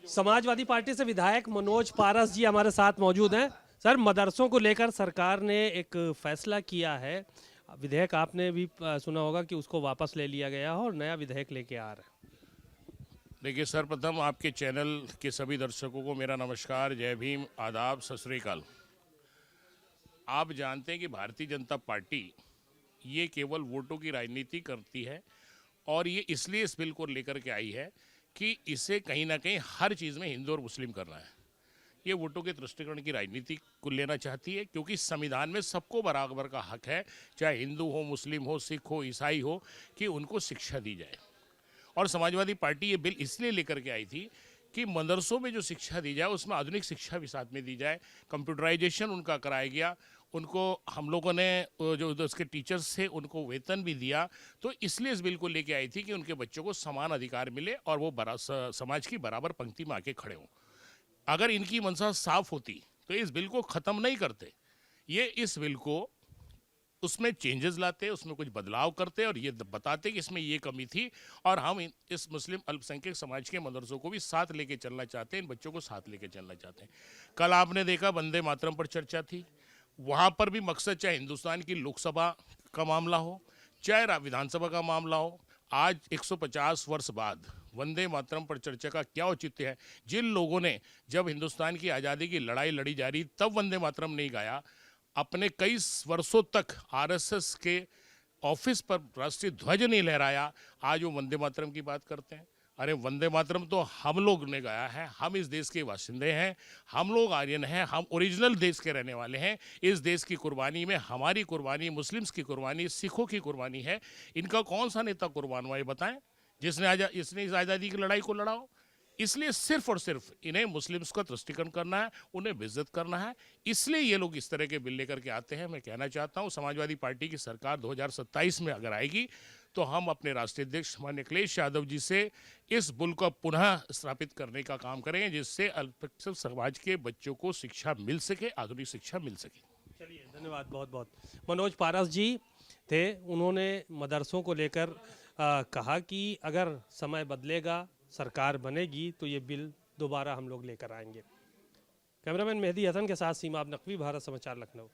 Samajwadi party से विधायक मनोज पारस जी हमारे साथ मौजूद हैं। सर, मदरसों को लेकर सरकार ने एक फैसला किया है। विधेयक आपने भी सुना होगा कि उसको वापस ले लिया गया है और नया विधेयक लेके आ रहा है। देखिए, सर्वप्रथम आपके चैनल के सभी दर्शकों को मेरा नमस्कार, जय भीम, आदाब, सत श्री अकाल। आप जानते हैं कि भारतीय जनता पार्टी ये केवल वोटों की राजनीति करती है और ये इसलिए इस बिल को लेकर के आई है कि इसे कहीं ना कहीं हर चीज़ में हिंदू और मुस्लिम करना है। ये वोटों के तुष्टिकरण की राजनीति को लेना चाहती है, क्योंकि संविधान में सबको बराबर का हक है, चाहे हिंदू हो, मुस्लिम हो, सिख हो, ईसाई हो, कि उनको शिक्षा दी जाए। और समाजवादी पार्टी ये बिल इसलिए लेकर के आई थी कि मदरसों में जो शिक्षा दी जाए उसमें आधुनिक शिक्षा भी साथ में दी जाए। कंप्यूटराइजेशन उनका कराया गया, उनको हम लोगों ने जो उसके टीचर्स थे उनको वेतन भी दिया। तो इसलिए इस बिल को लेके आई थी कि उनके बच्चों को समान अधिकार मिले और वो समाज की बराबर पंक्ति में आके खड़े हों। अगर इनकी मंशा साफ होती तो इस बिल को ख़त्म नहीं करते, ये इस बिल को उसमें चेंजेस लाते, उसमें कुछ बदलाव करते और ये बताते कि इसमें ये कमी थी। और हम इस मुस्लिम अल्पसंख्यक समाज के मदरसों को भी साथ लेके चलना चाहते हैं, इन बच्चों को साथ लेके चलना चाहते हैं। कल आपने देखा वंदे मातरम पर चर्चा थी, वहाँ पर भी मकसद चाहे हिंदुस्तान की लोकसभा का मामला हो, चाहे विधानसभा का मामला हो, आज 150 वर्ष बाद वंदे मातरम पर चर्चा का क्या औचित्य है। जिन लोगों ने जब हिंदुस्तान की आज़ादी की लड़ाई लड़ी जा रही तब वंदे मातरम नहीं गाया, अपने कई वर्षों तक आरएसएस के ऑफिस पर राष्ट्रीय ध्वज नहीं लहराया, आज वो वंदे मातरम की बात करते हैं। अरे वंदे मातरम तो हम लोग ने गाया है, हम इस देश के बाशिंदे हैं, हम लोग आर्यन हैं, हम ओरिजिनल देश के रहने वाले हैं। इस देश की कुर्बानी में हमारी कुर्बानी, मुस्लिम्स की कुर्बानी, सिखों की कुर्बानी है। इनका कौन सा नेता कुर्बान हुआ ये बताएं, जिसने इसने इस आज़ादी की लड़ाई को लड़ा हो। इसलिए सिर्फ और सिर्फ इन्हें मुस्लिम्स का तुष्टिकरण करना है, उन्हें बेइज्जत करना है, इसलिए ये लोग इस तरह के बिल लेकर के आते हैं। मैं कहना चाहता हूँ, समाजवादी पार्टी की सरकार 2027 में अगर आएगी तो हम अपने राष्ट्रीय अध्यक्ष माननीय अखिलेश यादव जी से इस बिल को पुनः स्थापित करने का काम करेंगे, जिससे अल्पसंख्यक समाज के बच्चों को शिक्षा मिल सके, आधुनिक शिक्षा मिल सके। चलिए, धन्यवाद बहुत बहुत। मनोज पारस जी थे, उन्होंने मदरसों को लेकर कहा कि अगर समय बदलेगा, सरकार बनेगी तो ये बिल दोबारा हम लोग लेकर आएंगे। कैमरामैन मेहदी हसन के साथ सीमा नकवी, भारत समाचार, लखनऊ।